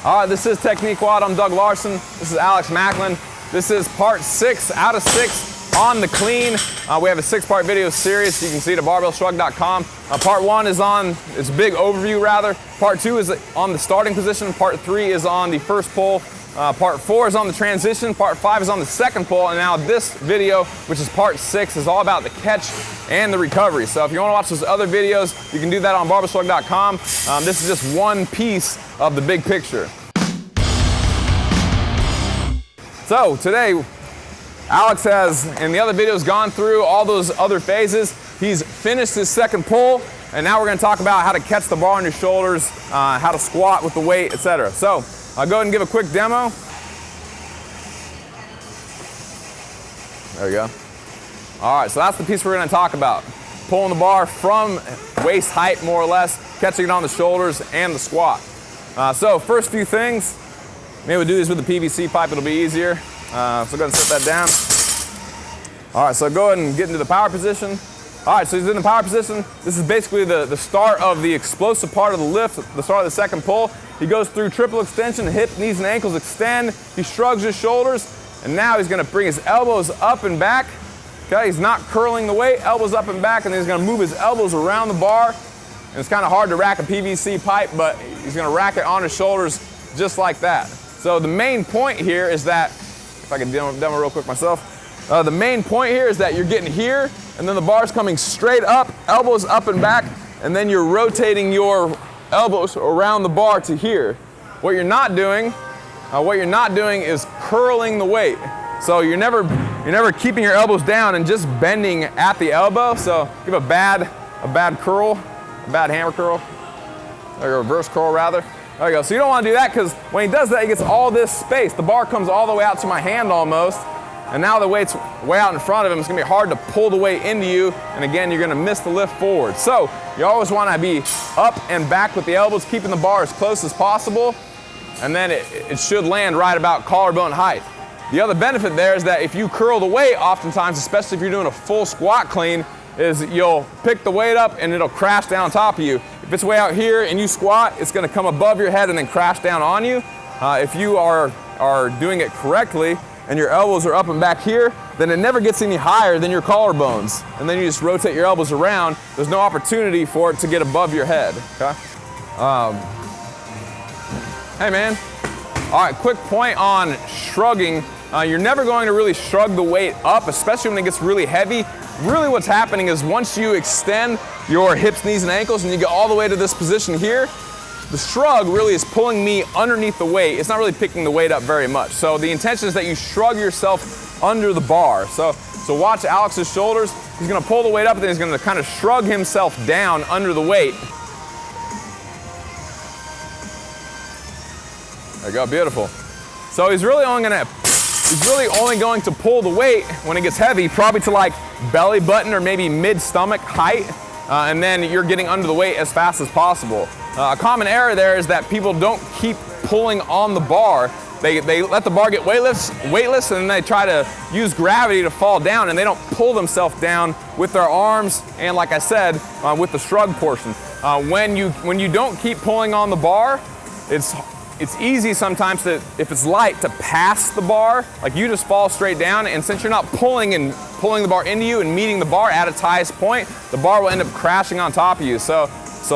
All right, this is Technique WOD. I'm Doug Larson. This is Alex Macklin. This is part 6 out of 6 on the clean. We have a 6-part video series. You can see it at barbellshrugged.com. Part 1 is on, it's a big overview rather. Part 2 is on the starting position. Part 3 is on the first pull. Part 4 is on the transition. Part 5 is on the second pull. And now this video, which is part 6, is all about the catch and the recovery. So if you want to watch those other videos, you can do that on barbellshrugged.com. This is just one piece of the big picture. So today, Alex has, in the other videos, gone through all those other phases. He's finished his second pull, and now we're going to talk about how to catch the bar on your shoulders, how to squat with the weight, etc. So I'll go ahead and give a quick demo. There we go. All right, so that's the piece we're going to talk about. Pulling the bar from waist height, more or less, catching it on the shoulders, and the squat. So first few things, maybe we'll do these with a PVC pipe, it'll be easier. So go ahead and set that down. All right, so go ahead and get into the power position. All right, so he's in the power position. This is basically the start of the explosive part of the lift, the start of the second pull. He goes through triple extension, hip, knees, and ankles extend. He shrugs his shoulders, and now he's gonna bring his elbows up and back. Okay, he's not curling the weight, elbows up and back, and then he's gonna move his elbows around the bar. And it's kind of hard to rack a PVC pipe, but he's gonna rack it on his shoulders just like that. So the main point here is that, if I can demo real quick myself, the main point here is that you're getting here, and then the bar's coming straight up, elbows up and back, and then you're rotating your elbows around the bar to here. What you're not doing is curling the weight. So you're never keeping your elbows down and just bending at the elbow. So give a bad curl, a bad hammer curl, or a reverse curl rather. There you go. So you don't want to do that, because when he does that, he gets all this space. The bar comes all the way out to my hand almost, and now the weight's way out in front of him. It's gonna be hard to pull the weight into you, and again, you're gonna miss the lift forward. So you always want to be up and back with the elbows, keeping the bar as close as possible, and then it should land right about collarbone height. The other benefit there is that if you curl the weight, oftentimes, especially if you're doing a full squat clean, is you'll pick the weight up and it'll crash down on top of you. If it's way out here and you squat, it's gonna come above your head and then crash down on you. If you are doing it correctly and your elbows are up and back here, then it never gets any higher than your collarbones. And then you just rotate your elbows around. There's no opportunity for it to get above your head, okay? Hey man. All right, quick point on shrugging. You're never going to really shrug the weight up, especially when it gets really heavy. Really what's happening is once you extend your hips, knees, and ankles and you get all the way to this position here, the shrug really is pulling me underneath the weight. It's not really picking the weight up very much. So the intention is that you shrug yourself under the bar. So watch Alex's shoulders. He's gonna pull the weight up and then he's gonna kind of shrug himself down under the weight. There you go, beautiful. So he's really only going to pull the weight when it gets heavy, probably to like belly button or maybe mid-stomach height, and then you're getting under the weight as fast as possible. A common error there is that people don't keep pulling on the bar. They let the bar get weightless, and then they try to use gravity to fall down, and they don't pull themselves down with their arms and, like I said, with the shrug portion. When you don't keep pulling on the bar, it's easy sometimes to, if it's light, to pass the bar. Like you just fall straight down, and since you're not pulling the bar into you and meeting the bar at its highest point, the bar will end up crashing on top of you. So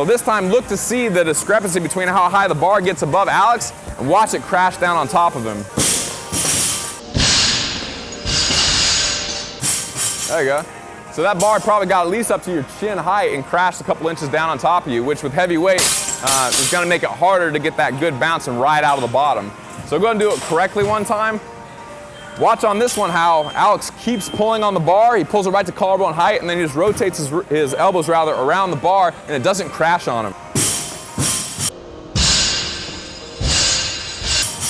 this time look to see the discrepancy between how high the bar gets above Alex and watch it crash down on top of him. There you go. So that bar probably got at least up to your chin height and crashed a couple inches down on top of you, which with heavy weight, it's gonna make it harder to get that good bounce and ride out of the bottom. So go ahead and do it correctly one time. Watch on this one how Alex keeps pulling on the bar. He pulls it right to collarbone height, and then he just rotates his elbows rather around the bar, and it doesn't crash on him.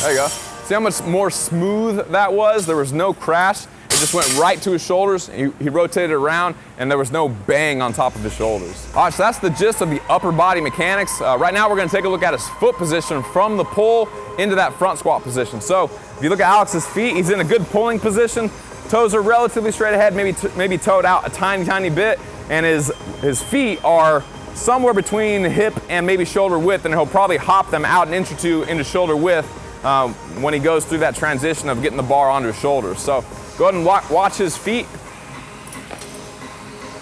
There you go. See how much more smooth that was? There was no crash. It just went right to his shoulders. He rotated it around, and there was no bang on top of his shoulders. All right, so that's the gist of the upper body mechanics. Right now, we're gonna take a look at his foot position from the pull into that front squat position. So if you look at Alex's feet, he's in a good pulling position. Toes are relatively straight ahead, maybe toed out a tiny bit, and his feet are somewhere between hip and maybe shoulder width, and he'll probably hop them out an inch or two into shoulder width when he goes through that transition of getting the bar onto his shoulders. So go ahead and watch his feet.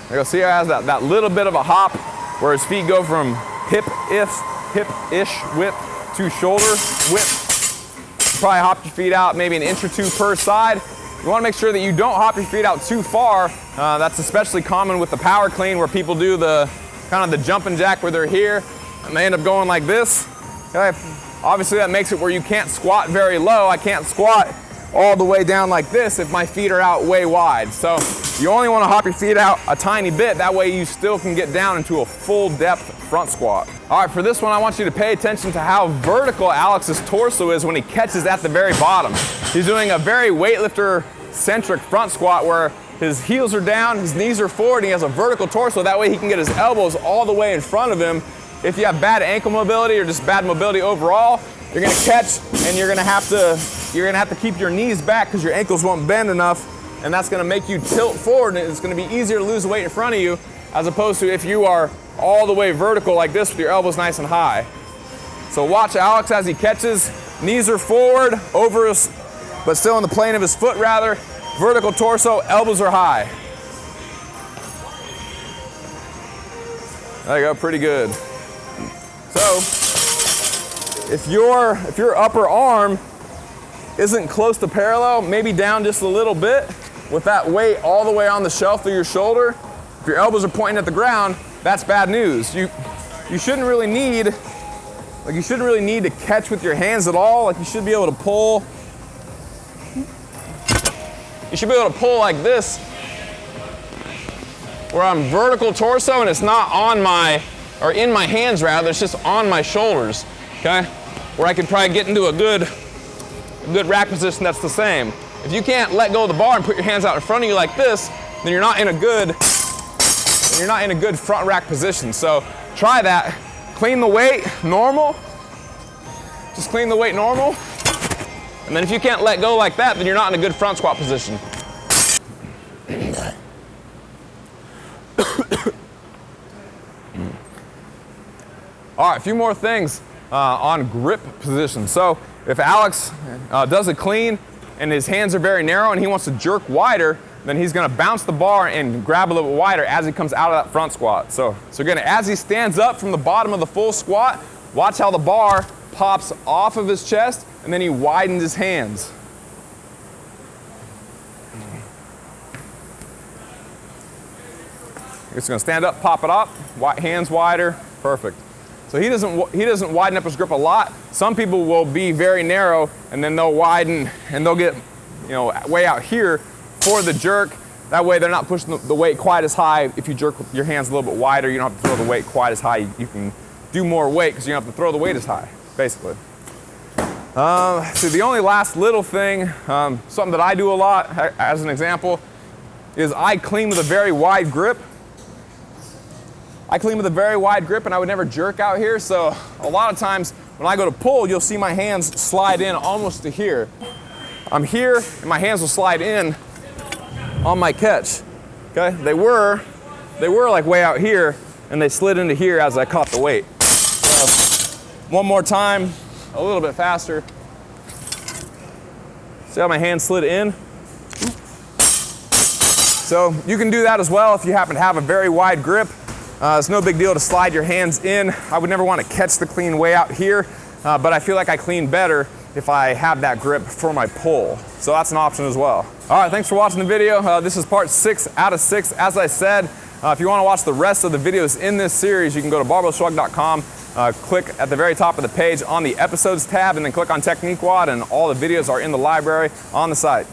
You'll see he has that little bit of a hop where his feet go from hip-ish width to shoulder width. Probably hop your feet out maybe an inch or two per side. You want to make sure that you don't hop your feet out too far. That's especially common with the power clean, where people do the kind of the jumping jack where they're here and they end up going like this. Okay. Obviously that makes it where you can't squat very low. I can't squat all the way down like this if my feet are out way wide. So you only want to hop your feet out a tiny bit. That way you still can get down into a full depth front squat. All right, for this one, I want you to pay attention to how vertical Alex's torso is when he catches at the very bottom. He's doing a very weightlifter-centric front squat where his heels are down, his knees are forward, and he has a vertical torso. That way he can get his elbows all the way in front of him. If you have bad ankle mobility or just bad mobility overall, you're gonna catch and you're gonna have to keep your knees back because your ankles won't bend enough, and that's gonna make you tilt forward, and it's gonna be easier to lose weight in front of you as opposed to if you are all the way vertical like this with your elbows nice and high. So watch Alex as he catches. Knees are forward, over his, but still in the plane of his foot rather. Vertical torso, elbows are high. There you go, pretty good. So, if your upper arm isn't close to parallel, maybe down just a little bit with that weight all the way on the shelf of your shoulder, if your elbows are pointing at the ground, that's bad news. You shouldn't really need to catch with your hands at all. Like, you should be able to pull. You should be able to pull like this, where I'm vertical torso and it's not on my, or in my hands rather, it's just on my shoulders, okay? Where I could probably get into a good rack position that's the same. If you can't let go of the bar and put your hands out in front of you like this, then you're not in a good front rack position. So try that. Clean the weight, normal. Just clean the weight normal. And then if you can't let go like that, then you're not in a good front squat position. All right, a few more things on grip position. So if Alex does a clean and his hands are very narrow and he wants to jerk wider, then he's gonna bounce the bar and grab a little bit wider as he comes out of that front squat. So again, as he stands up from the bottom of the full squat, watch how the bar pops off of his chest and then he widens his hands. He's gonna stand up, pop it up, hands wider, perfect. So he doesn't widen up his grip a lot. Some people will be very narrow and then they'll widen and they'll get, way out here for the jerk. That way they're not pushing the weight quite as high. If you jerk your hands a little bit wider, you don't have to throw the weight quite as high. You can do more weight because you don't have to throw the weight as high, basically. So the only last little thing, something that I do a lot as an example, is I clean with a very wide grip. I clean with a very wide grip and I would never jerk out here. So a lot of times when I go to pull, you'll see my hands slide in almost to here. I'm here and my hands will slide in on my catch. Okay, they were like way out here and they slid into here as I caught the weight. So one more time, a little bit faster. See how my hand slid in? So you can do that as well if you happen to have a very wide grip. It's no big deal to slide your hands in. I would never want to catch the clean way out here, but I feel like I clean better if I have that grip for my pull. So that's an option as well. All right, thanks for watching the video. This is part 6 out of 6. As I said, if you want to watch the rest of the videos in this series, you can go to barbellshrugged.com, click at the very top of the page on the episodes tab, and then click on Technique WOD, and all the videos are in the library on the site.